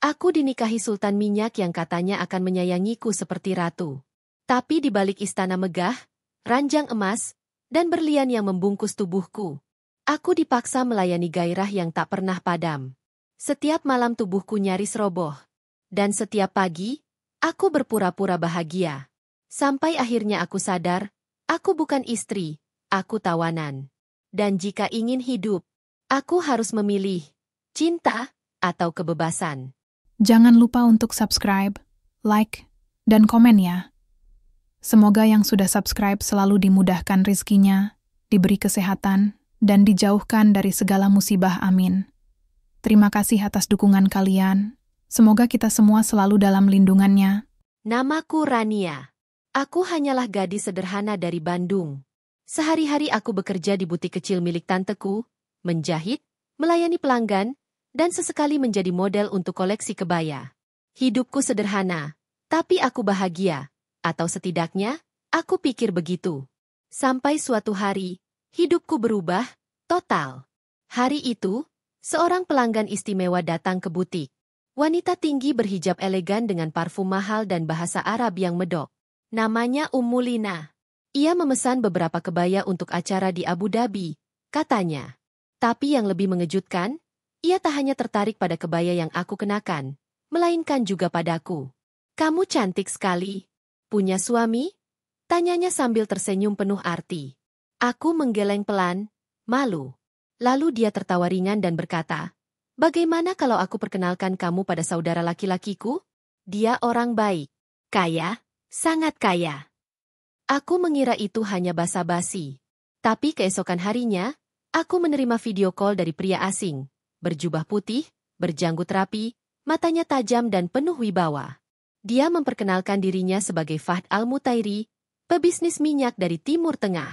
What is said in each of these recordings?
Aku dinikahi Sultan Minyak yang katanya akan menyayangiku seperti ratu. Tapi di balik istana megah, ranjang emas, dan berlian yang membungkus tubuhku, aku dipaksa melayani gairah yang tak pernah padam. Setiap malam tubuhku nyaris roboh. Dan setiap pagi, aku berpura-pura bahagia. Sampai akhirnya aku sadar, aku bukan istri, aku tawanan. Dan jika ingin hidup, aku harus memilih cinta atau kebebasan. Jangan lupa untuk subscribe, like, dan komen ya. Semoga yang sudah subscribe selalu dimudahkan rezekinya, diberi kesehatan, dan dijauhkan dari segala musibah, amin. Terima kasih atas dukungan kalian. Semoga kita semua selalu dalam lindungannya. Namaku Rania. Aku hanyalah gadis sederhana dari Bandung. Sehari-hari aku bekerja di butik kecil milik tanteku, menjahit, melayani pelanggan, dan sesekali menjadi model untuk koleksi kebaya. Hidupku sederhana, tapi aku bahagia. Atau setidaknya, aku pikir begitu. Sampai suatu hari, hidupku berubah, total. Hari itu, seorang pelanggan istimewa datang ke butik. Wanita tinggi berhijab elegan dengan parfum mahal dan bahasa Arab yang medok. Namanya Ummu Lina. Ia memesan beberapa kebaya untuk acara di Abu Dhabi, katanya. Tapi yang lebih mengejutkan, ia tak hanya tertarik pada kebaya yang aku kenakan, melainkan juga padaku. Kamu cantik sekali. Punya suami? Tanyanya sambil tersenyum penuh arti. Aku menggeleng pelan, malu. Lalu dia tertawa ringan dan berkata, "Bagaimana kalau aku perkenalkan kamu pada saudara laki-lakiku? Dia orang baik, kaya, sangat kaya." Aku mengira itu hanya basa-basi. Tapi keesokan harinya, aku menerima video call dari pria asing, berjubah putih, berjanggut rapi, matanya tajam dan penuh wibawa. Dia memperkenalkan dirinya sebagai Fahd Al-Mutairi, pebisnis minyak dari Timur Tengah.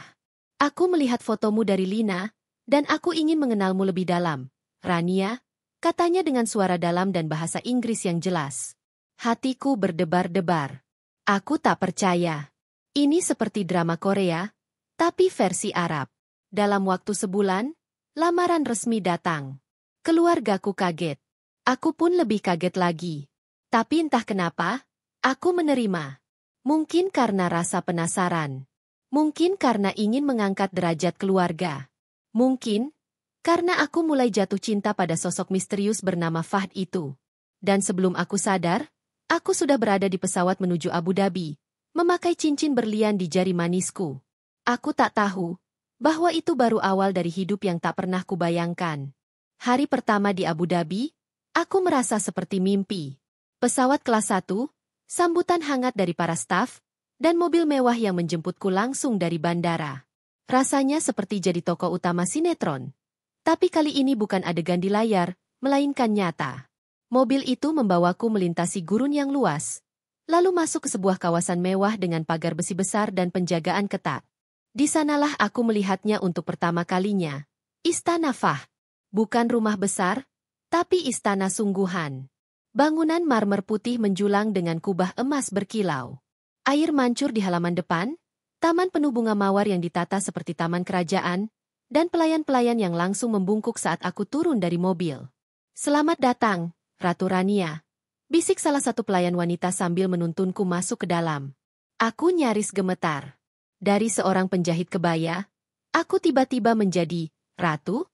Aku melihat fotomu dari Lina, dan aku ingin mengenalmu lebih dalam. Rania, katanya dengan suara dalam dan bahasa Inggris yang jelas. Hatiku berdebar-debar. Aku tak percaya. Ini seperti drama Korea, tapi versi Arab. Dalam waktu sebulan, lamaran resmi datang. Keluargaku kaget. Aku pun lebih kaget lagi. Tapi entah kenapa, aku menerima. Mungkin karena rasa penasaran. Mungkin karena ingin mengangkat derajat keluarga. Mungkin karena aku mulai jatuh cinta pada sosok misterius bernama Fahd itu. Dan sebelum aku sadar, aku sudah berada di pesawat menuju Abu Dhabi, memakai cincin berlian di jari manisku. Aku tak tahu bahwa itu baru awal dari hidup yang tak pernah kubayangkan. Hari pertama di Abu Dhabi, aku merasa seperti mimpi. Pesawat kelas 1, sambutan hangat dari para staf, dan mobil mewah yang menjemputku langsung dari bandara. Rasanya seperti jadi tokoh utama sinetron. Tapi kali ini bukan adegan di layar, melainkan nyata. Mobil itu membawaku melintasi gurun yang luas, lalu masuk ke sebuah kawasan mewah dengan pagar besi besar dan penjagaan ketat. Di sanalah aku melihatnya untuk pertama kalinya. Istana Fahd. Bukan rumah besar, tapi istana sungguhan. Bangunan marmer putih menjulang dengan kubah emas berkilau. Air mancur di halaman depan, taman penuh bunga mawar yang ditata seperti taman kerajaan, dan pelayan-pelayan yang langsung membungkuk saat aku turun dari mobil. "Selamat datang, Ratu Rania," bisik salah satu pelayan wanita sambil menuntunku masuk ke dalam. Aku nyaris gemetar. Dari seorang penjahit kebaya, aku tiba-tiba menjadi ratu?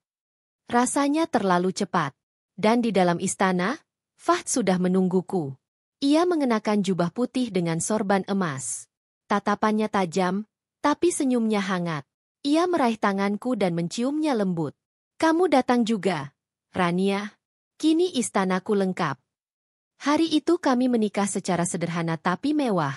Rasanya terlalu cepat. Dan di dalam istana, Fahd sudah menungguku. Ia mengenakan jubah putih dengan sorban emas. Tatapannya tajam, tapi senyumnya hangat. Ia meraih tanganku dan menciumnya lembut. "Kamu datang juga, Rania. Kini istanaku lengkap." Hari itu kami menikah secara sederhana tapi mewah.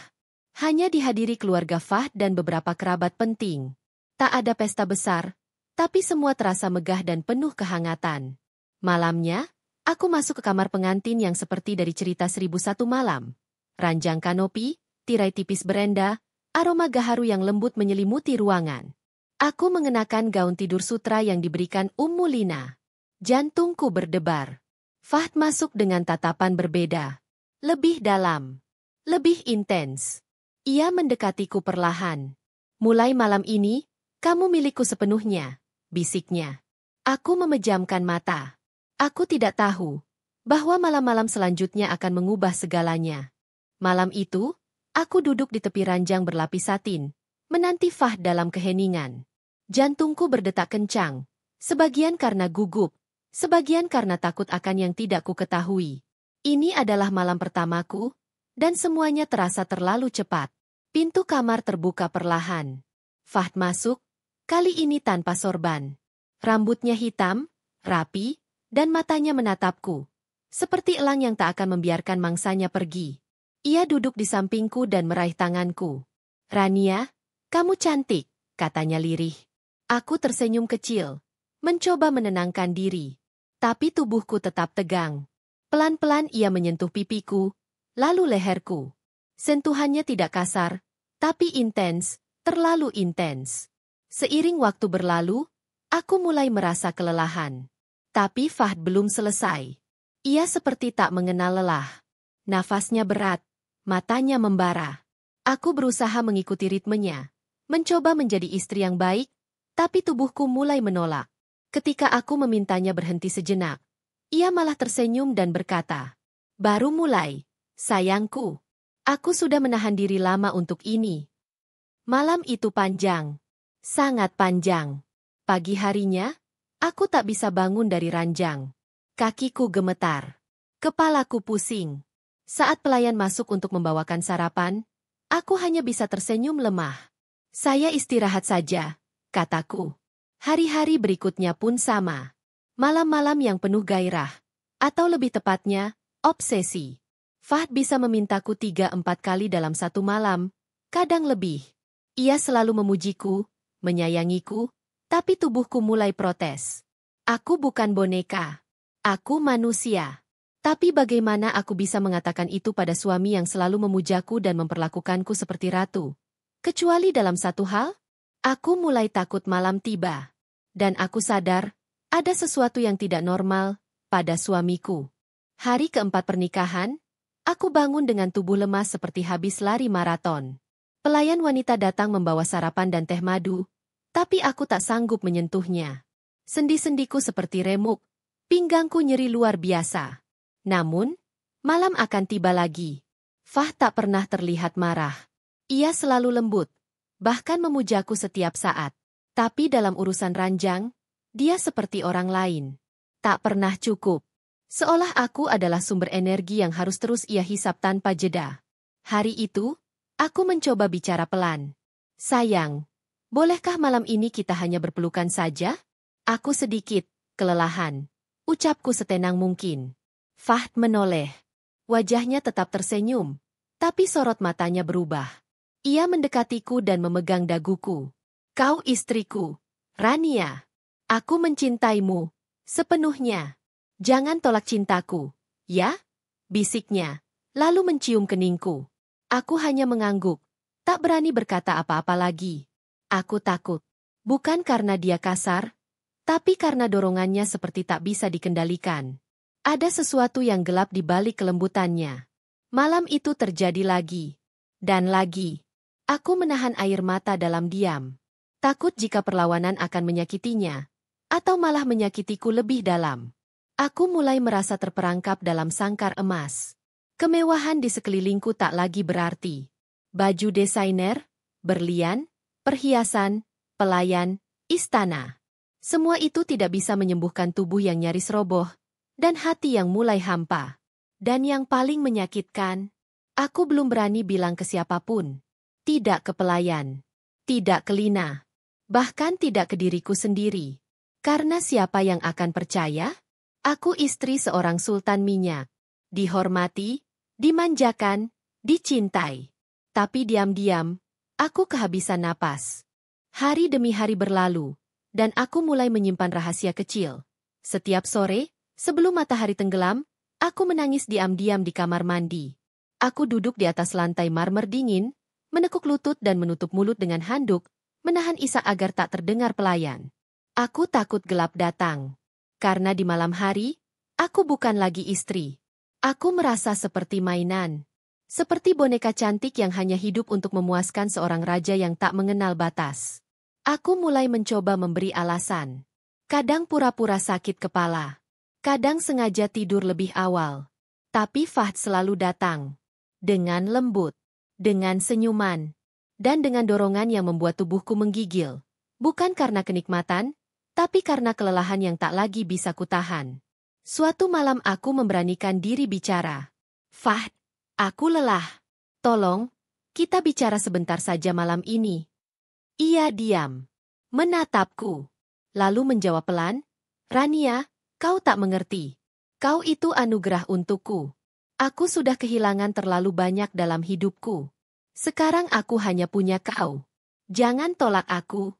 Hanya dihadiri keluarga Fahd dan beberapa kerabat penting. Tak ada pesta besar, tapi semua terasa megah dan penuh kehangatan. Malamnya, aku masuk ke kamar pengantin yang seperti dari cerita 1001 malam. Ranjang kanopi, tirai tipis berenda, aroma gaharu yang lembut menyelimuti ruangan. Aku mengenakan gaun tidur sutra yang diberikan Ummu Lina. Jantungku berdebar. Fahd masuk dengan tatapan berbeda. Lebih dalam. Lebih intens. Ia mendekatiku perlahan. "Mulai malam ini, kamu milikku sepenuhnya," bisiknya. Aku memejamkan mata. Aku tidak tahu bahwa malam-malam selanjutnya akan mengubah segalanya. Malam itu, aku duduk di tepi ranjang berlapis satin, menanti Fahd dalam keheningan. Jantungku berdetak kencang, sebagian karena gugup, sebagian karena takut akan yang tidak ku ketahui. Ini adalah malam pertamaku, dan semuanya terasa terlalu cepat. Pintu kamar terbuka perlahan. Fahd masuk, kali ini tanpa sorban. Rambutnya hitam, rapi, dan matanya menatapku. Seperti elang yang tak akan membiarkan mangsanya pergi. Ia duduk di sampingku dan meraih tanganku. "Rania, kamu cantik," katanya lirih. Aku tersenyum kecil, mencoba menenangkan diri. Tapi tubuhku tetap tegang. Pelan-pelan ia menyentuh pipiku, lalu leherku. Sentuhannya tidak kasar, tapi intens, terlalu intens. Seiring waktu berlalu, aku mulai merasa kelelahan. Tapi Fahd belum selesai. Ia seperti tak mengenal lelah. Nafasnya berat, matanya membara. Aku berusaha mengikuti ritmenya, mencoba menjadi istri yang baik, tapi tubuhku mulai menolak. Ketika aku memintanya berhenti sejenak, ia malah tersenyum dan berkata, "Baru mulai, sayangku. Aku sudah menahan diri lama untuk ini." Malam itu panjang, sangat panjang. Pagi harinya, aku tak bisa bangun dari ranjang. Kakiku gemetar. Kepalaku pusing. Saat pelayan masuk untuk membawakan sarapan, aku hanya bisa tersenyum lemah. "Saya istirahat saja," kataku. Hari-hari berikutnya pun sama. Malam-malam yang penuh gairah. Atau lebih tepatnya, obsesi. Fahd bisa memintaku 3-4 kali dalam satu malam, kadang lebih. Ia selalu memujiku, menyayangiku, tapi tubuhku mulai protes. Aku bukan boneka. Aku manusia. Tapi bagaimana aku bisa mengatakan itu pada suami yang selalu memujaku dan memperlakukanku seperti ratu? Kecuali dalam satu hal, aku mulai takut malam tiba. Dan aku sadar, ada sesuatu yang tidak normal pada suamiku. Hari keempat pernikahan, aku bangun dengan tubuh lemas seperti habis lari maraton. Pelayan wanita datang membawa sarapan dan teh madu, tapi aku tak sanggup menyentuhnya. Sendi-sendiku seperti remuk, pinggangku nyeri luar biasa. Namun, malam akan tiba lagi. Fahd tak pernah terlihat marah. Ia selalu lembut, bahkan memujaku setiap saat. Tapi dalam urusan ranjang, dia seperti orang lain. Tak pernah cukup. Seolah aku adalah sumber energi yang harus terus ia hisap tanpa jeda. Hari itu, aku mencoba bicara pelan. "Sayang, bolehkah malam ini kita hanya berpelukan saja?" Aku sedikit kelelahan. Ucapku setenang mungkin. Fahd menoleh. Wajahnya tetap tersenyum, tapi sorot matanya berubah. Ia mendekatiku dan memegang daguku. "Kau istriku, Rania. Aku mencintaimu sepenuhnya. Jangan tolak cintaku, ya?" bisiknya, lalu mencium keningku. Aku hanya mengangguk, tak berani berkata apa-apa lagi. Aku takut. Bukan karena dia kasar, tapi karena dorongannya seperti tak bisa dikendalikan. Ada sesuatu yang gelap di balik kelembutannya. Malam itu terjadi lagi. Dan lagi. Aku menahan air mata dalam diam. Takut jika perlawanan akan menyakitinya, atau malah menyakitiku lebih dalam. Aku mulai merasa terperangkap dalam sangkar emas. Kemewahan di sekelilingku tak lagi berarti. Baju desainer, berlian, perhiasan, pelayan, istana. Semua itu tidak bisa menyembuhkan tubuh yang nyaris roboh, dan hati yang mulai hampa. Dan yang paling menyakitkan, aku belum berani bilang ke siapapun. Tidak ke pelayan. Tidak ke Lina. Bahkan tidak ke diriku sendiri. Karena siapa yang akan percaya? Aku istri seorang sultan minyak. Dihormati, dimanjakan, dicintai. Tapi diam-diam, aku kehabisan napas. Hari demi hari berlalu, dan aku mulai menyimpan rahasia kecil. Setiap sore, sebelum matahari tenggelam, aku menangis diam-diam di kamar mandi. Aku duduk di atas lantai marmer dingin, menekuk lutut dan menutup mulut dengan handuk, menahan isak agar tak terdengar pelayan. Aku takut gelap datang. Karena di malam hari, aku bukan lagi istri. Aku merasa seperti mainan. Seperti boneka cantik yang hanya hidup untuk memuaskan seorang raja yang tak mengenal batas. Aku mulai mencoba memberi alasan. Kadang pura-pura sakit kepala. Kadang sengaja tidur lebih awal. Tapi Fahd selalu datang. Dengan lembut. Dengan senyuman. Dan dengan dorongan yang membuat tubuhku menggigil. Bukan karena kenikmatan, tapi karena kelelahan yang tak lagi bisa kutahan. Suatu malam aku memberanikan diri bicara. Fahd, aku lelah. Tolong, kita bicara sebentar saja malam ini. Ia diam. Menatapku. Lalu menjawab pelan, Rania, kau tak mengerti. Kau itu anugerah untukku. Aku sudah kehilangan terlalu banyak dalam hidupku. Sekarang aku hanya punya kau. Jangan tolak aku.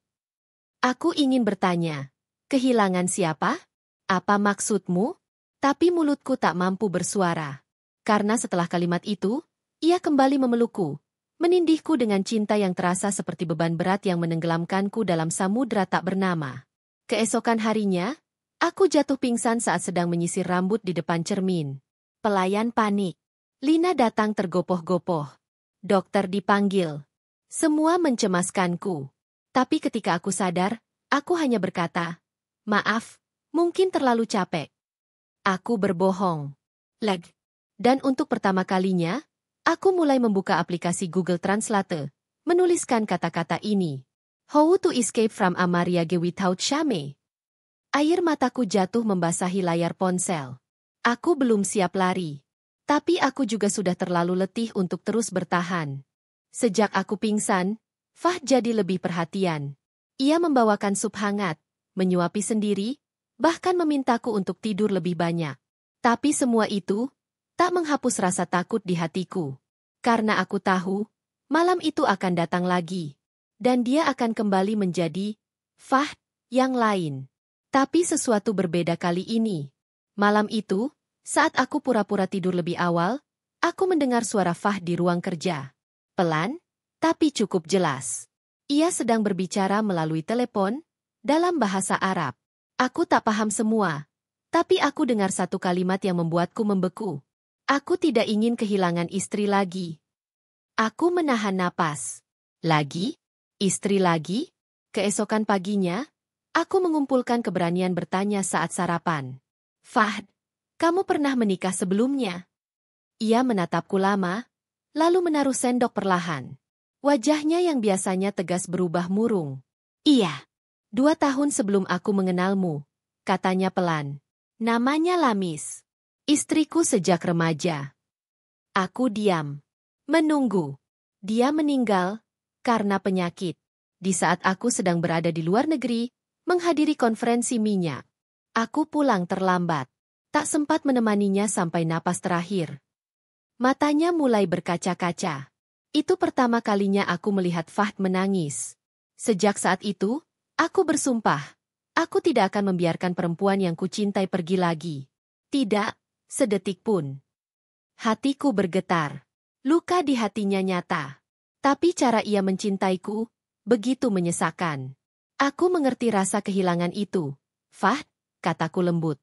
Aku ingin bertanya, kehilangan siapa? Apa maksudmu? Tapi mulutku tak mampu bersuara. Karena setelah kalimat itu, ia kembali memelukku, menindihku dengan cinta yang terasa seperti beban berat yang menenggelamkanku dalam samudra tak bernama. Keesokan harinya, aku jatuh pingsan saat sedang menyisir rambut di depan cermin. Pelayan panik. Lina datang tergopoh-gopoh. Dokter dipanggil. Semua mencemaskanku. Tapi ketika aku sadar, aku hanya berkata, maaf, mungkin terlalu capek. Aku berbohong. Leg. Dan untuk pertama kalinya, aku mulai membuka aplikasi Google Translate, menuliskan kata-kata ini. How to escape from a mariage without shame. Air mataku jatuh membasahi layar ponsel. Aku belum siap lari. Tapi aku juga sudah terlalu letih untuk terus bertahan. Sejak aku pingsan, Fahd jadi lebih perhatian. Ia membawakan sup hangat, menyuapi sendiri, bahkan memintaku untuk tidur lebih banyak. Tapi semua itu tak menghapus rasa takut di hatiku. Karena aku tahu, malam itu akan datang lagi. Dan dia akan kembali menjadi Fahd yang lain. Tapi sesuatu berbeda kali ini. Malam itu, saat aku pura-pura tidur lebih awal, aku mendengar suara Fahd di ruang kerja. Pelan, tapi cukup jelas. Ia sedang berbicara melalui telepon, dalam bahasa Arab. Aku tak paham semua, tapi aku dengar satu kalimat yang membuatku membeku. Aku tidak ingin kehilangan istri lagi. Aku menahan napas. Lagi? Istri lagi? Keesokan paginya, aku mengumpulkan keberanian bertanya saat sarapan. Fahd, kamu pernah menikah sebelumnya? Ia menatapku lama, lalu menaruh sendok perlahan. Wajahnya yang biasanya tegas berubah murung. Iya. 2 tahun sebelum aku mengenalmu, katanya pelan. Namanya Lamis. Istriku sejak remaja. Aku diam. Menunggu. Dia meninggal karena penyakit. Di saat aku sedang berada di luar negeri, menghadiri konferensi minyak. Aku pulang terlambat. Tak sempat menemaninya sampai napas terakhir. Matanya mulai berkaca-kaca. Itu pertama kalinya aku melihat Fahd menangis. Sejak saat itu, aku bersumpah, aku tidak akan membiarkan perempuan yang kucintai pergi lagi. Tidak, sedetik pun. Hatiku bergetar. Luka di hatinya nyata. Tapi cara ia mencintaiku, begitu menyesakan. Aku mengerti rasa kehilangan itu. Fahd, kataku lembut.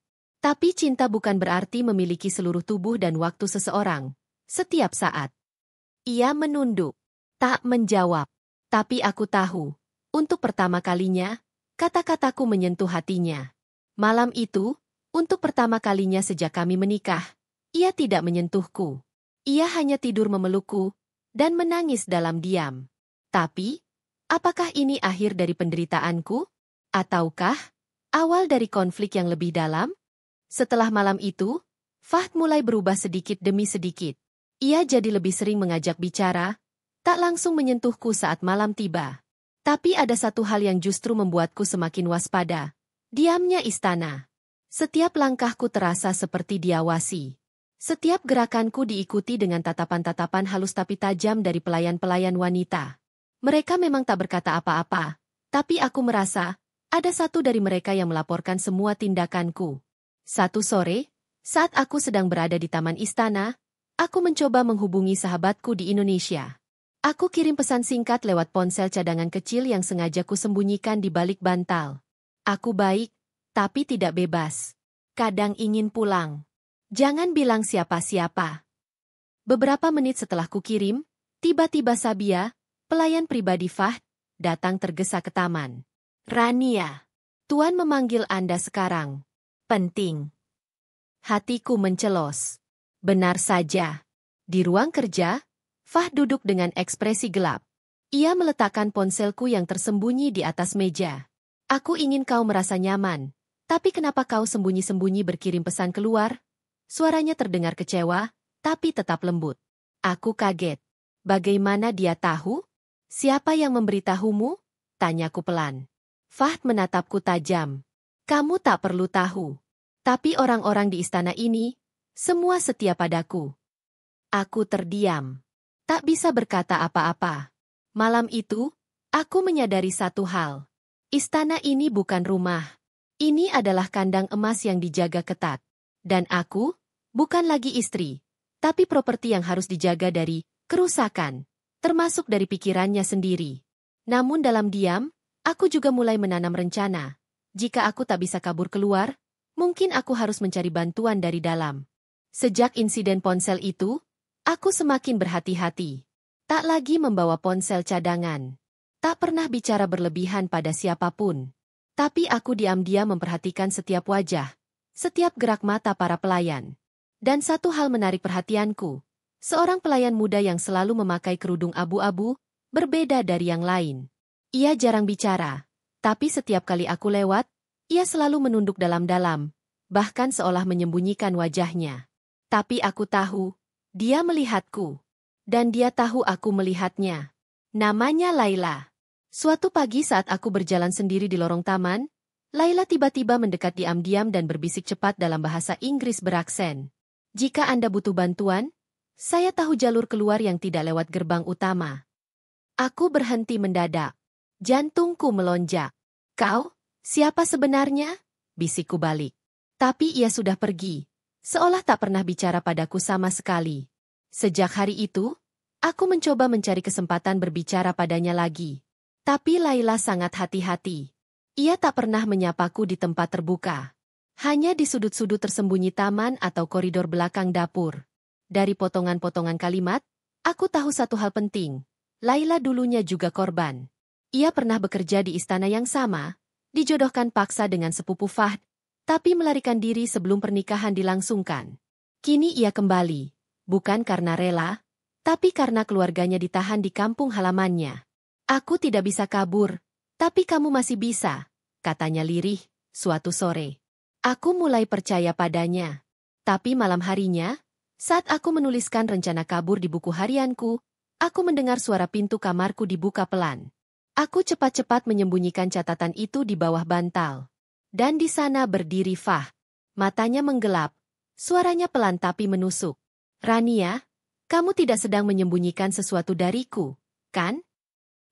Tapi cinta bukan berarti memiliki seluruh tubuh dan waktu seseorang, setiap saat. Ia menunduk, tak menjawab. Tapi aku tahu, untuk pertama kalinya, kata-kataku menyentuh hatinya. Malam itu, untuk pertama kalinya sejak kami menikah, ia tidak menyentuhku. Ia hanya tidur memelukku, dan menangis dalam diam. Tapi, apakah ini akhir dari penderitaanku? Ataukah awal dari konflik yang lebih dalam? Setelah malam itu, Fahd mulai berubah sedikit demi sedikit. Ia jadi lebih sering mengajak bicara, tak langsung menyentuhku saat malam tiba. Tapi ada satu hal yang justru membuatku semakin waspada. Diamnya istana. Setiap langkahku terasa seperti diawasi. Setiap gerakanku diikuti dengan tatapan-tatapan halus tapi tajam dari pelayan-pelayan wanita. Mereka memang tak berkata apa-apa, tapi aku merasa ada satu dari mereka yang melaporkan semua tindakanku. Satu sore, saat aku sedang berada di taman istana, aku mencoba menghubungi sahabatku di Indonesia. Aku kirim pesan singkat lewat ponsel cadangan kecil yang sengaja kusembunyikan di balik bantal. Aku baik, tapi tidak bebas. Kadang ingin pulang. Jangan bilang siapa-siapa. Beberapa menit setelah kukirim, tiba-tiba Sabia, pelayan pribadi Fahd, datang tergesa ke taman. Rania, Tuan memanggil Anda sekarang. Penting. Hatiku mencelos. Benar saja. Di ruang kerja, Fah duduk dengan ekspresi gelap. Ia meletakkan ponselku yang tersembunyi di atas meja. Aku ingin kau merasa nyaman. Tapi kenapa kau sembunyi-sembunyi berkirim pesan keluar? Suaranya terdengar kecewa, tapi tetap lembut. Aku kaget. Bagaimana dia tahu? Siapa yang memberitahumu? Tanyaku pelan. Fah menatapku tajam. Kamu tak perlu tahu. Tapi orang-orang di istana ini, semua setia padaku. Aku terdiam. Tak bisa berkata apa-apa. Malam itu, aku menyadari satu hal. Istana ini bukan rumah. Ini adalah kandang emas yang dijaga ketat. Dan aku, bukan lagi istri, tapi properti yang harus dijaga dari kerusakan, termasuk dari pikirannya sendiri. Namun dalam diam, aku juga mulai menanam rencana. Jika aku tak bisa kabur keluar, mungkin aku harus mencari bantuan dari dalam. Sejak insiden ponsel itu, aku semakin berhati-hati. Tak lagi membawa ponsel cadangan. Tak pernah bicara berlebihan pada siapapun. Tapi aku diam-diam memperhatikan setiap wajah, setiap gerak mata para pelayan. Dan satu hal menarik perhatianku. Seorang pelayan muda yang selalu memakai kerudung abu-abu, berbeda dari yang lain. Ia jarang bicara, tapi setiap kali aku lewat, ia selalu menunduk dalam-dalam, bahkan seolah menyembunyikan wajahnya. Tapi aku tahu, dia melihatku. Dan dia tahu aku melihatnya. Namanya Laila. Suatu pagi saat aku berjalan sendiri di lorong taman, Laila tiba-tiba mendekat diam-diam dan berbisik cepat dalam bahasa Inggris beraksen. Jika Anda butuh bantuan, saya tahu jalur keluar yang tidak lewat gerbang utama. Aku berhenti mendadak. Jantungku melonjak. Kau? Siapa sebenarnya? Bisikku balik. Tapi ia sudah pergi. Seolah tak pernah bicara padaku sama sekali. Sejak hari itu, aku mencoba mencari kesempatan berbicara padanya lagi. Tapi Laila sangat hati-hati. Ia tak pernah menyapaku di tempat terbuka. Hanya di sudut-sudut tersembunyi taman atau koridor belakang dapur. Dari potongan-potongan kalimat, aku tahu satu hal penting. Laila dulunya juga korban. Ia pernah bekerja di istana yang sama, dijodohkan paksa dengan sepupu Fahd, tapi melarikan diri sebelum pernikahan dilangsungkan. Kini ia kembali, bukan karena rela, tapi karena keluarganya ditahan di kampung halamannya. Aku tidak bisa kabur, tapi kamu masih bisa, katanya lirih, suatu sore. Aku mulai percaya padanya. Tapi malam harinya, saat aku menuliskan rencana kabur di buku harianku, aku mendengar suara pintu kamarku dibuka pelan. Aku cepat-cepat menyembunyikan catatan itu di bawah bantal. Dan di sana berdiri Fah. Matanya menggelap. Suaranya pelan tapi menusuk. Rania, kamu tidak sedang menyembunyikan sesuatu dariku, kan?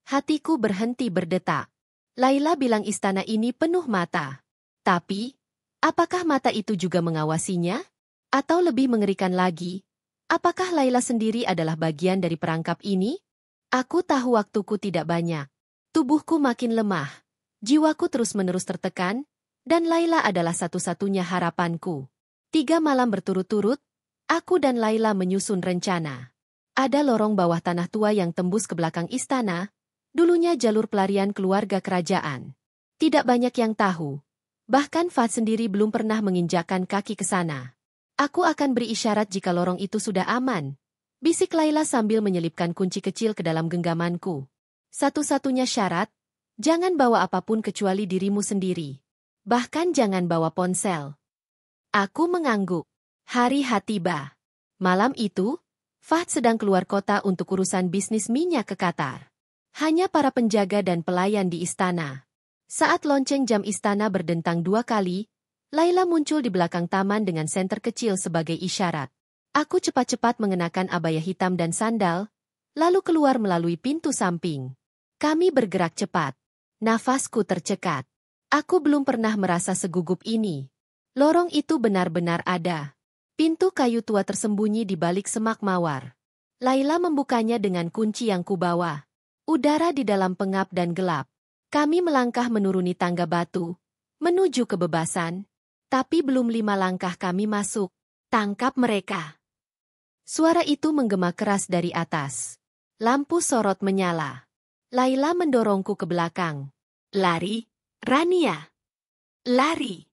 Hatiku berhenti berdetak. Laila bilang istana ini penuh mata. Tapi, apakah mata itu juga mengawasinya? Atau lebih mengerikan lagi, apakah Laila sendiri adalah bagian dari perangkap ini? Aku tahu waktuku tidak banyak. Tubuhku makin lemah, jiwaku terus-menerus tertekan, dan Laila adalah satu-satunya harapanku. 3 malam berturut-turut, aku dan Laila menyusun rencana. Ada lorong bawah tanah tua yang tembus ke belakang istana, dulunya jalur pelarian keluarga kerajaan. Tidak banyak yang tahu, bahkan Fahd sendiri belum pernah menginjakkan kaki ke sana. Aku akan beri isyarat jika lorong itu sudah aman, bisik Laila sambil menyelipkan kunci kecil ke dalam genggamanku. Satu-satunya syarat, jangan bawa apapun kecuali dirimu sendiri. Bahkan jangan bawa ponsel. Aku mengangguk. Hari H tiba. Malam itu, Fahd sedang keluar kota untuk urusan bisnis minyak ke Qatar. Hanya para penjaga dan pelayan di istana. Saat lonceng jam istana berdentang 2 kali, Laila muncul di belakang taman dengan senter kecil sebagai isyarat. Aku cepat-cepat mengenakan abaya hitam dan sandal, lalu keluar melalui pintu samping. Kami bergerak cepat. Nafasku tercekat. Aku belum pernah merasa segugup ini. Lorong itu benar-benar ada. Pintu kayu tua tersembunyi di balik semak mawar. Laila membukanya dengan kunci yang kubawa. Udara di dalam pengap dan gelap. Kami melangkah menuruni tangga batu, menuju kebebasan. Tapi belum 5 langkah kami masuk. Tangkap mereka. Suara itu menggema keras dari atas. Lampu sorot menyala. Laila mendorongku ke belakang. Lari, Rania. Lari.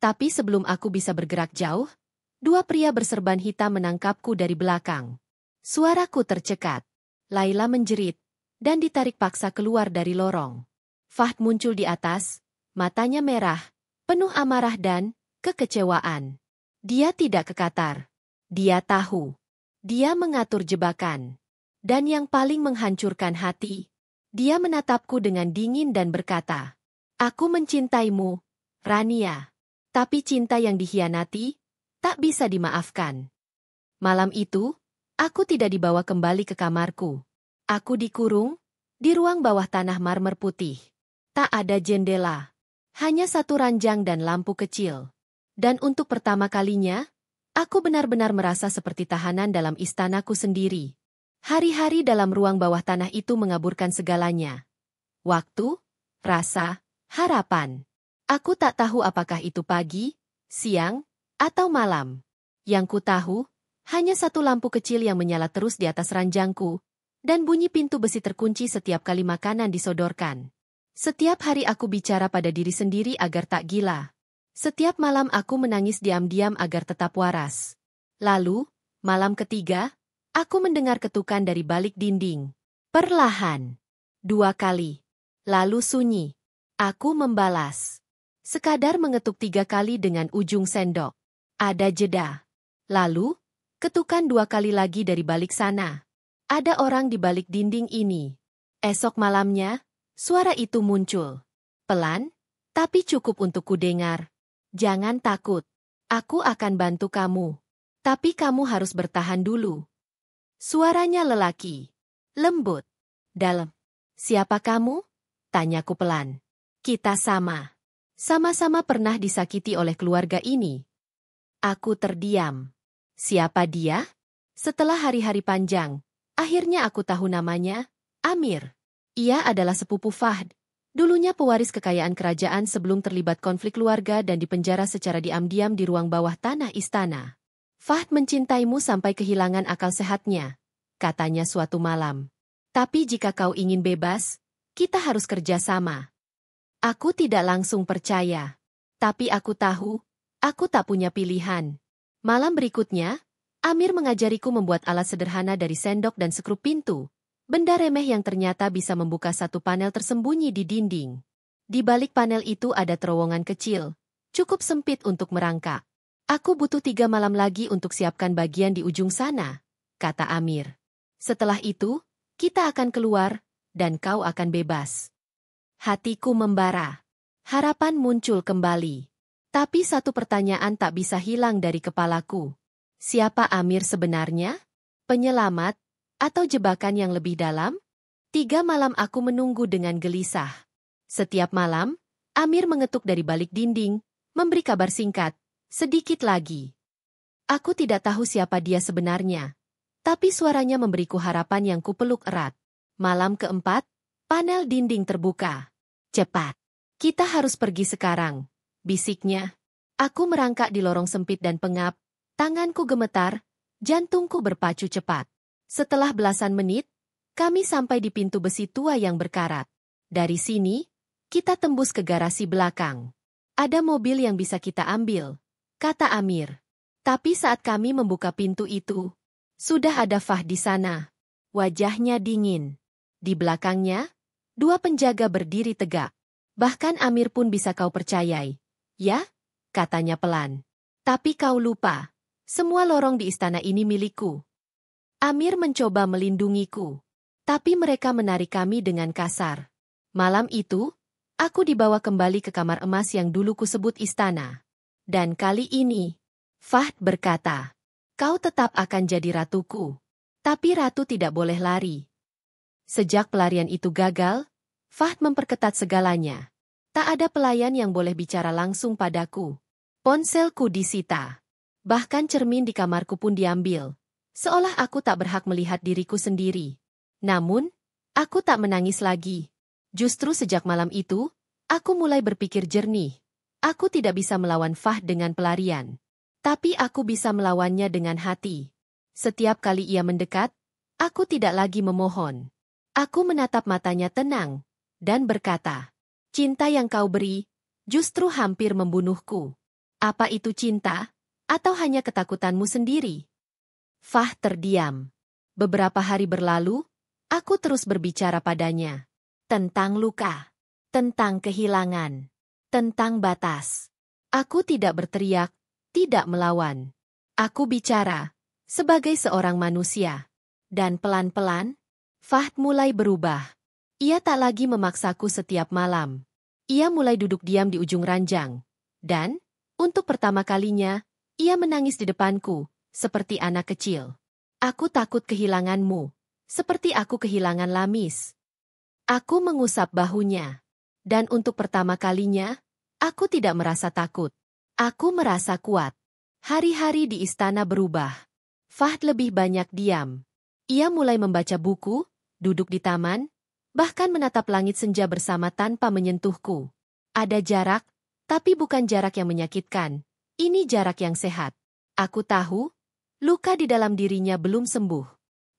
Tapi sebelum aku bisa bergerak jauh, dua pria berserban hitam menangkapku dari belakang. Suaraku tercekat. Laila menjerit, dan ditarik paksa keluar dari lorong. Fahd muncul di atas, matanya merah, penuh amarah dan kekecewaan. Dia tidak kekatar. Dia tahu. Dia mengatur jebakan. Dan yang paling menghancurkan hati, dia menatapku dengan dingin dan berkata, "Aku mencintaimu, Rania. Tapi cinta yang dikhianati, tak bisa dimaafkan." Malam itu, aku tidak dibawa kembali ke kamarku. Aku dikurung di ruang bawah tanah marmer putih. Tak ada jendela. Hanya satu ranjang dan lampu kecil. Dan untuk pertama kalinya, aku benar-benar merasa seperti tahanan dalam istanaku sendiri. Hari-hari dalam ruang bawah tanah itu mengaburkan segalanya. Waktu, rasa, harapan. Aku tak tahu apakah itu pagi, siang, atau malam. Yang ku tahu, hanya satu lampu kecil yang menyala terus di atas ranjangku, dan bunyi pintu besi terkunci setiap kali makanan disodorkan. Setiap hari aku bicara pada diri sendiri agar tak gila. Setiap malam aku menangis diam-diam agar tetap waras. Lalu, malam ketiga, aku mendengar ketukan dari balik dinding. Perlahan. 2 kali. Lalu sunyi. Aku membalas. Sekadar mengetuk 3 kali dengan ujung sendok. Ada jeda. Lalu, ketukan 2 kali lagi dari balik sana. Ada orang di balik dinding ini. Esok malamnya, suara itu muncul. Pelan, tapi cukup untuk kudengar. "Jangan takut. Aku akan bantu kamu. Tapi kamu harus bertahan dulu." Suaranya lelaki. Lembut. Dalam. "Siapa kamu?" tanyaku pelan. "Kita sama. Sama-sama pernah disakiti oleh keluarga ini." Aku terdiam. Siapa dia? Setelah hari-hari panjang, akhirnya aku tahu namanya, Amir. Ia adalah sepupu Fahd. Dulunya pewaris kekayaan kerajaan sebelum terlibat konflik keluarga dan dipenjara secara diam-diam di ruang bawah tanah istana. "Fahd mencintaimu sampai kehilangan akal sehatnya," katanya suatu malam. "Tapi jika kau ingin bebas, kita harus kerja sama." Aku tidak langsung percaya. Tapi aku tahu, aku tak punya pilihan. Malam berikutnya, Amir mengajariku membuat alat sederhana dari sendok dan skrup pintu. Benda remeh yang ternyata bisa membuka satu panel tersembunyi di dinding. Di balik panel itu ada terowongan kecil, cukup sempit untuk merangkak. "Aku butuh 3 malam lagi untuk siapkan bagian di ujung sana," kata Amir. "Setelah itu, kita akan keluar, dan kau akan bebas." Hatiku membara. Harapan muncul kembali. Tapi satu pertanyaan tak bisa hilang dari kepalaku. Siapa Amir sebenarnya? Penyelamat? Atau jebakan yang lebih dalam? 3 malam aku menunggu dengan gelisah. Setiap malam, Amir mengetuk dari balik dinding, memberi kabar singkat, "Sedikit lagi." Aku tidak tahu siapa dia sebenarnya, tapi suaranya memberiku harapan yang kupeluk erat. Malam keempat, panel dinding terbuka. "Cepat. Kita harus pergi sekarang," bisiknya. Aku merangkak di lorong sempit dan pengap, tanganku gemetar, jantungku berpacu cepat. Setelah belasan menit, kami sampai di pintu besi tua yang berkarat. Dari sini, kita tembus ke garasi belakang. "Ada mobil yang bisa kita ambil," kata Amir. Tapi saat kami membuka pintu itu, sudah ada Fahd di sana. Wajahnya dingin. Di belakangnya, 2 penjaga berdiri tegak. "Bahkan Amir pun bisa kau percayai." "Ya?" katanya pelan. "Tapi kau lupa, semua lorong di istana ini milikku." Amir mencoba melindungiku, tapi mereka menarik kami dengan kasar. Malam itu, aku dibawa kembali ke kamar emas yang dulu kusebut istana. Dan kali ini, Fahd berkata, "Kau tetap akan jadi ratuku. Tapi ratu tidak boleh lari." Sejak pelarian itu gagal, Fahd memperketat segalanya. Tak ada pelayan yang boleh bicara langsung padaku. Ponselku disita. Bahkan cermin di kamarku pun diambil. Seolah aku tak berhak melihat diriku sendiri. Namun, aku tak menangis lagi. Justru sejak malam itu, aku mulai berpikir jernih. Aku tidak bisa melawan Fahd dengan pelarian. Tapi aku bisa melawannya dengan hati. Setiap kali ia mendekat, aku tidak lagi memohon. Aku menatap matanya tenang, dan berkata, "Cinta yang kau beri, justru hampir membunuhku." Apa itu cinta? Atau hanya ketakutanmu sendiri? Fahd terdiam. Beberapa hari berlalu, aku terus berbicara padanya. Tentang luka. Tentang kehilangan. Tentang batas. Aku tidak berteriak, tidak melawan. Aku bicara sebagai seorang manusia. Dan pelan-pelan, Fahd mulai berubah. Ia tak lagi memaksaku setiap malam. Ia mulai duduk diam di ujung ranjang. Dan, untuk pertama kalinya, ia menangis di depanku, seperti anak kecil. Aku takut kehilanganmu, seperti aku kehilangan Lamis. Aku mengusap bahunya. Dan untuk pertama kalinya, aku tidak merasa takut. Aku merasa kuat. Hari-hari di istana berubah. Fahd lebih banyak diam. Ia mulai membaca buku, duduk di taman, bahkan menatap langit senja bersama tanpa menyentuhku. Ada jarak, tapi bukan jarak yang menyakitkan. Ini jarak yang sehat. Aku tahu, luka di dalam dirinya belum sembuh.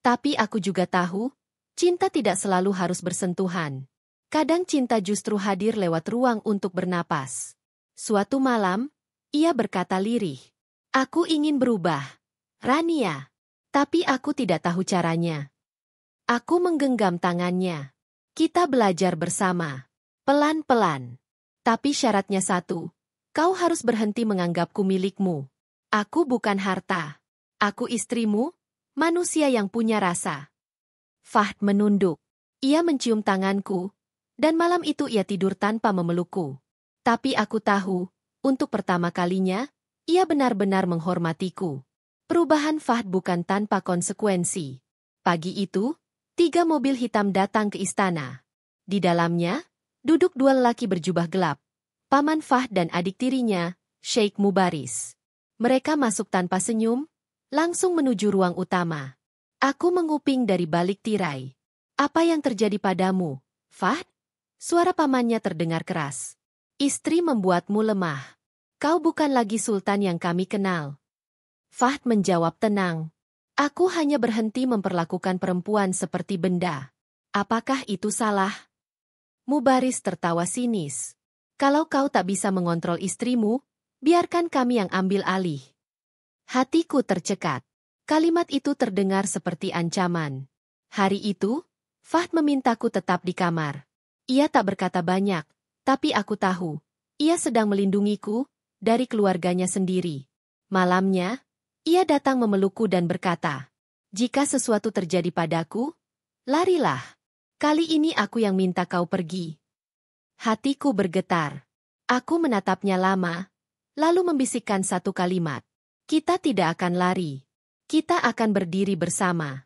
Tapi aku juga tahu, cinta tidak selalu harus bersentuhan. Kadang cinta justru hadir lewat ruang untuk bernapas. Suatu malam, ia berkata lirih. Aku ingin berubah, Rania. Tapi aku tidak tahu caranya. Aku menggenggam tangannya. Kita belajar bersama. Pelan-pelan. Tapi syaratnya satu. Kau harus berhenti menganggapku milikmu. Aku bukan harta. Aku istrimu, manusia yang punya rasa. Fahd menunduk. Ia mencium tanganku, dan malam itu ia tidur tanpa memelukku. Tapi aku tahu, untuk pertama kalinya, ia benar-benar menghormatiku. Perubahan Fahd bukan tanpa konsekuensi. Pagi itu, 3 mobil hitam datang ke istana. Di dalamnya, duduk 2 lelaki berjubah gelap. Paman Fahd dan adik tirinya, Sheikh Mubaris. Mereka masuk tanpa senyum, langsung menuju ruang utama. Aku menguping dari balik tirai. Apa yang terjadi padamu, Fahd? Suara pamannya terdengar keras. Istri membuatmu lemah. Kau bukan lagi sultan yang kami kenal. Fahd menjawab tenang. Aku hanya berhenti memperlakukan perempuan seperti benda. Apakah itu salah? Mubaris tertawa sinis. Kalau kau tak bisa mengontrol istrimu, biarkan kami yang ambil alih. Hatiku tercekat. Kalimat itu terdengar seperti ancaman. Hari itu, Fahd memintaku tetap di kamar. Ia tak berkata banyak, tapi aku tahu, ia sedang melindungiku dari keluarganya sendiri. Malamnya, ia datang memelukku dan berkata, jika sesuatu terjadi padaku, larilah. Kali ini aku yang minta kau pergi. Hatiku bergetar. Aku menatapnya lama, lalu membisikkan satu kalimat. Kita tidak akan lari. Kita akan berdiri bersama.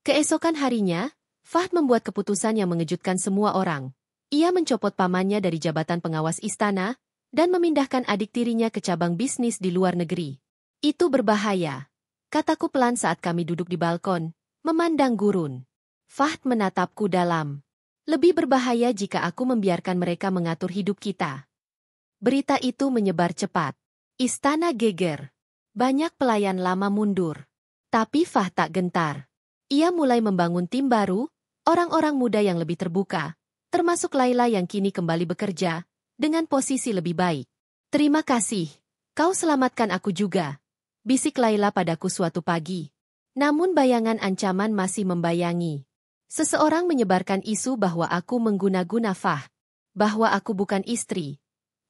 Keesokan harinya, Fahd membuat keputusan yang mengejutkan semua orang. Ia mencopot pamannya dari jabatan pengawas istana, dan memindahkan adik tirinya ke cabang bisnis di luar negeri. Itu berbahaya, kataku pelan saat kami duduk di balkon, memandang gurun. Fahd menatapku dalam. Lebih berbahaya jika aku membiarkan mereka mengatur hidup kita. Berita itu menyebar cepat. Istana geger. Banyak pelayan lama mundur. Tapi Fahd tak gentar. Ia mulai membangun tim baru, orang-orang muda yang lebih terbuka, termasuk Laila yang kini kembali bekerja, dengan posisi lebih baik. Terima kasih, kau selamatkan aku juga. Bisik Laila padaku suatu pagi. Namun bayangan ancaman masih membayangi. Seseorang menyebarkan isu bahwa aku mengguna-guna Fahd. Bahwa aku bukan istri.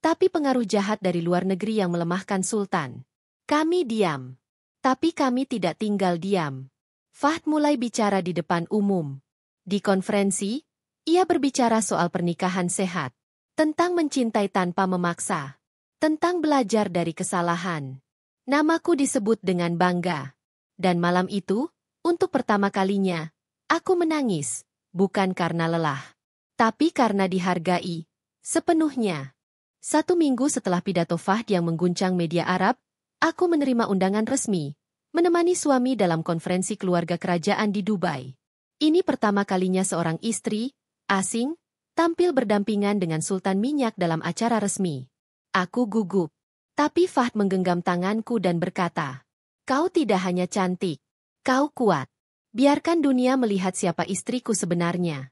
Tapi pengaruh jahat dari luar negeri yang melemahkan Sultan. Kami diam. Tapi kami tidak tinggal diam. Fahd mulai bicara di depan umum. Di konferensi, ia berbicara soal pernikahan sehat. Tentang mencintai tanpa memaksa. Tentang belajar dari kesalahan. Namaku disebut dengan bangga. Dan malam itu, untuk pertama kalinya, aku menangis, bukan karena lelah. Tapi karena dihargai, sepenuhnya. 1 minggu setelah pidato Fahd yang mengguncang media Arab, aku menerima undangan resmi, menemani suami dalam konferensi keluarga kerajaan di Dubai. Ini pertama kalinya seorang istri, asing, tampil berdampingan dengan Sultan Minyak dalam acara resmi. Aku gugup. Tapi Fahd menggenggam tanganku dan berkata, kau tidak hanya cantik, kau kuat. Biarkan dunia melihat siapa istriku sebenarnya.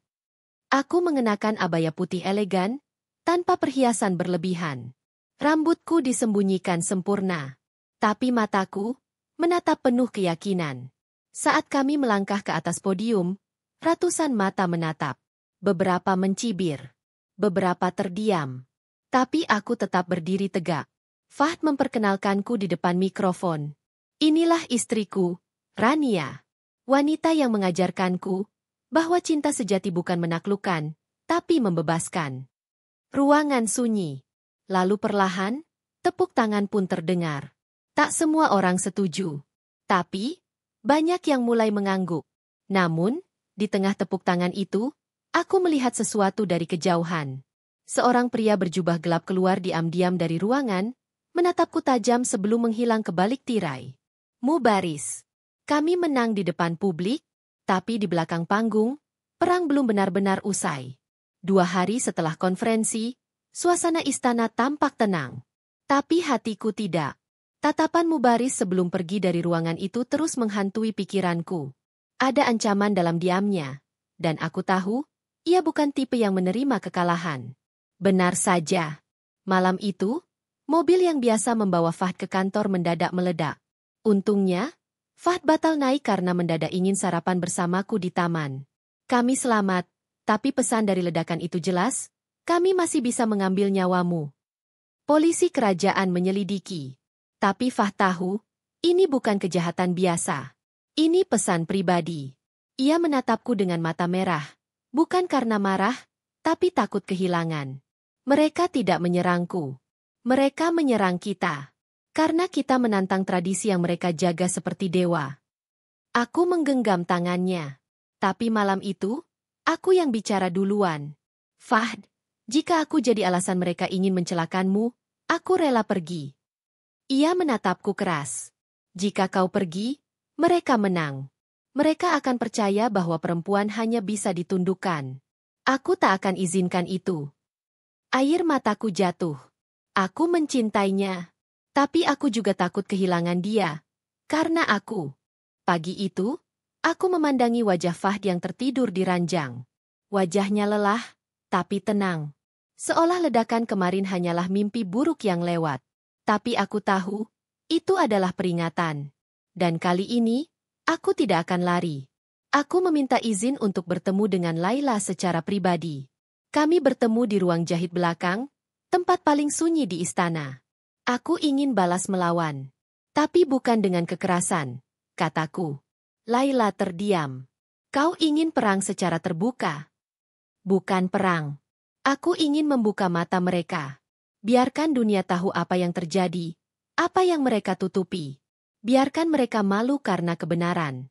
Aku mengenakan abaya putih elegan, tanpa perhiasan berlebihan. Rambutku disembunyikan sempurna. Tapi mataku menatap penuh keyakinan. Saat kami melangkah ke atas podium, ratusan mata menatap. Beberapa mencibir. Beberapa terdiam. Tapi aku tetap berdiri tegak. Fahd memperkenalkanku di depan mikrofon. Inilah istriku, Rania. Wanita yang mengajarkanku bahwa cinta sejati bukan menaklukkan, tapi membebaskan. Ruangan sunyi. Lalu perlahan, tepuk tangan pun terdengar. Tak semua orang setuju. Tapi, banyak yang mulai mengangguk. Namun, di tengah tepuk tangan itu, aku melihat sesuatu dari kejauhan. Seorang pria berjubah gelap keluar diam-diam dari ruangan, menatapku tajam sebelum menghilang ke balik tirai. Mubaris. Kami menang di depan publik, tapi di belakang panggung, perang belum benar-benar usai. 2 hari setelah konferensi, suasana istana tampak tenang. Tapi hatiku tidak. Tatapan Mubaris sebelum pergi dari ruangan itu terus menghantui pikiranku. Ada ancaman dalam diamnya, dan aku tahu, ia bukan tipe yang menerima kekalahan. Benar saja. Malam itu, mobil yang biasa membawa Fahd ke kantor mendadak meledak. Untungnya, Fahd batal naik karena mendadak ingin sarapan bersamaku di taman. Kami selamat, tapi pesan dari ledakan itu jelas, kami masih bisa mengambil nyawamu. Polisi kerajaan menyelidiki. Tapi Fahd tahu, ini bukan kejahatan biasa. Ini pesan pribadi. Ia menatapku dengan mata merah. Bukan karena marah, tapi takut kehilangan. Mereka tidak menyerangku. Mereka menyerang kita. Karena kita menantang tradisi yang mereka jaga seperti dewa. Aku menggenggam tangannya. Tapi malam itu, aku yang bicara duluan. Fahd, jika aku jadi alasan mereka ingin mencelakanmu, aku rela pergi. Ia menatapku keras. Jika kau pergi, mereka menang. Mereka akan percaya bahwa perempuan hanya bisa ditundukkan. Aku tak akan izinkan itu. Air mataku jatuh. Aku mencintainya. Tapi aku juga takut kehilangan dia. Karena aku. Pagi itu, aku memandangi wajah Fahd yang tertidur di ranjang. Wajahnya lelah, tapi tenang. Seolah ledakan kemarin hanyalah mimpi buruk yang lewat. Tapi aku tahu, itu adalah peringatan. Dan kali ini, aku tidak akan lari. Aku meminta izin untuk bertemu dengan Laila secara pribadi. Kami bertemu di ruang jahit belakang, tempat paling sunyi di istana. Aku ingin balas melawan. Tapi bukan dengan kekerasan, kataku. Laila terdiam. Kau ingin perang secara terbuka? Bukan perang. Aku ingin membuka mata mereka. Biarkan dunia tahu apa yang terjadi, apa yang mereka tutupi. Biarkan mereka malu karena kebenaran.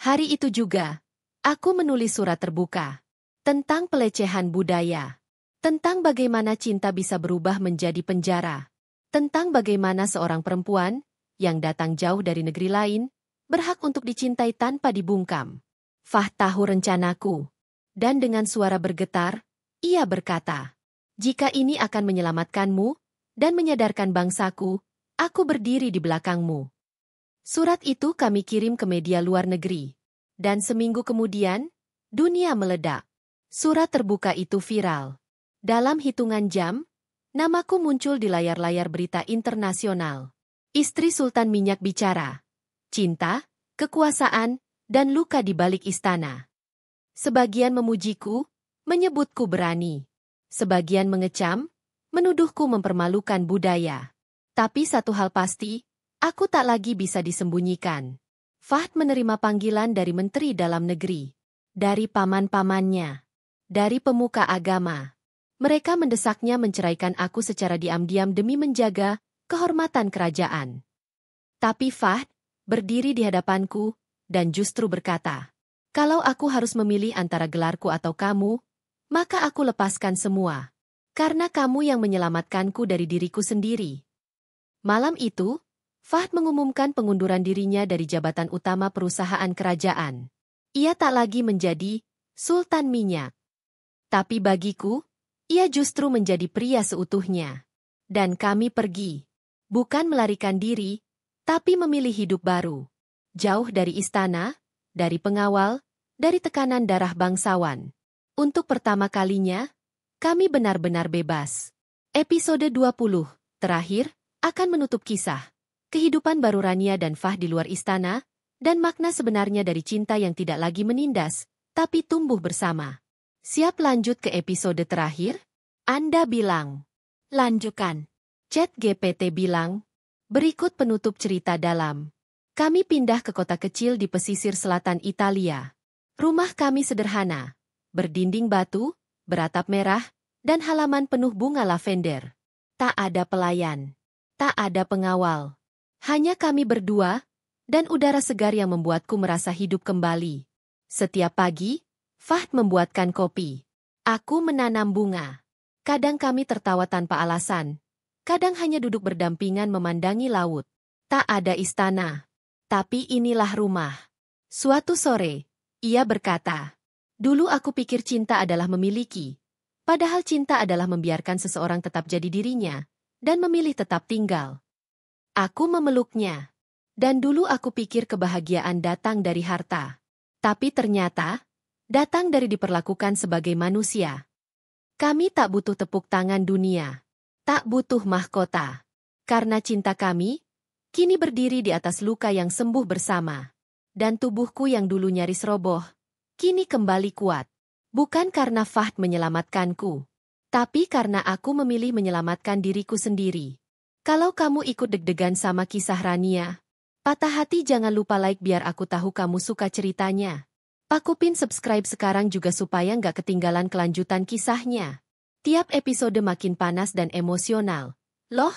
Hari itu juga, aku menulis surat terbuka. Tentang pelecehan budaya. Tentang bagaimana cinta bisa berubah menjadi penjara. Tentang bagaimana seorang perempuan, yang datang jauh dari negeri lain, berhak untuk dicintai tanpa dibungkam. Fahd tahu rencanaku. Dan dengan suara bergetar, ia berkata, jika ini akan menyelamatkanmu, dan menyadarkan bangsaku, aku berdiri di belakangmu. Surat itu kami kirim ke media luar negeri. Dan seminggu kemudian, dunia meledak. Surat terbuka itu viral. Dalam hitungan jam, namaku muncul di layar-layar berita internasional. Istri Sultan Minyak bicara. Cinta, kekuasaan, dan luka di balik istana. Sebagian memujiku, menyebutku berani. Sebagian mengecam, menuduhku mempermalukan budaya. Tapi satu hal pasti, aku tak lagi bisa disembunyikan. Fahd menerima panggilan dari Menteri Dalam Negeri. Dari paman-pamannya. Dari pemuka agama. Mereka mendesaknya menceraikan aku secara diam-diam demi menjaga kehormatan kerajaan. Tapi Fahd berdiri di hadapanku dan justru berkata, kalau aku harus memilih antara gelarku atau kamu, maka aku lepaskan semua. Karena kamu yang menyelamatkanku dari diriku sendiri. Malam itu, Fahd mengumumkan pengunduran dirinya dari jabatan utama perusahaan kerajaan. Ia tak lagi menjadi Sultan Minyak. Tapi bagiku, ia justru menjadi pria seutuhnya. Dan kami pergi. Bukan melarikan diri, tapi memilih hidup baru. Jauh dari istana, dari pengawal, dari tekanan darah bangsawan. Untuk pertama kalinya, kami benar-benar bebas. Episode 20. terakhir, akan menutup kisah. Kehidupan baru Rania dan Fah di luar istana, dan makna sebenarnya dari cinta yang tidak lagi menindas, tapi tumbuh bersama. Siap lanjut ke episode terakhir? Anda bilang. Lanjutkan. ChatGPT bilang, berikut penutup cerita dalam. Kami pindah ke kota kecil di pesisir selatan Italia. Rumah kami sederhana, berdinding batu, beratap merah, dan halaman penuh bunga lavender. Tak ada pelayan, tak ada pengawal. Hanya kami berdua, dan udara segar yang membuatku merasa hidup kembali. Setiap pagi, Fahd membuatkan kopi. Aku menanam bunga. Kadang kami tertawa tanpa alasan. Kadang hanya duduk berdampingan memandangi laut. Tak ada istana. Tapi inilah rumah. Suatu sore, ia berkata, dulu aku pikir cinta adalah memiliki. Padahal cinta adalah membiarkan seseorang tetap jadi dirinya, dan memilih tetap tinggal. Aku memeluknya. Dan dulu aku pikir kebahagiaan datang dari harta. Tapi ternyata, datang dari diperlakukan sebagai manusia. Kami tak butuh tepuk tangan dunia. Tak butuh mahkota. Karena cinta kami, kini berdiri di atas luka yang sembuh bersama. Dan tubuhku yang dulu nyaris roboh, kini kembali kuat. Bukan karena Fahd menyelamatkanku, tapi karena aku memilih menyelamatkan diriku sendiri. Kalau kamu ikut deg-degan sama kisah Rania, patah hati jangan lupa like biar aku tahu kamu suka ceritanya. Pakupin subscribe sekarang juga supaya nggak ketinggalan kelanjutan kisahnya. Tiap episode makin panas dan emosional. Loh,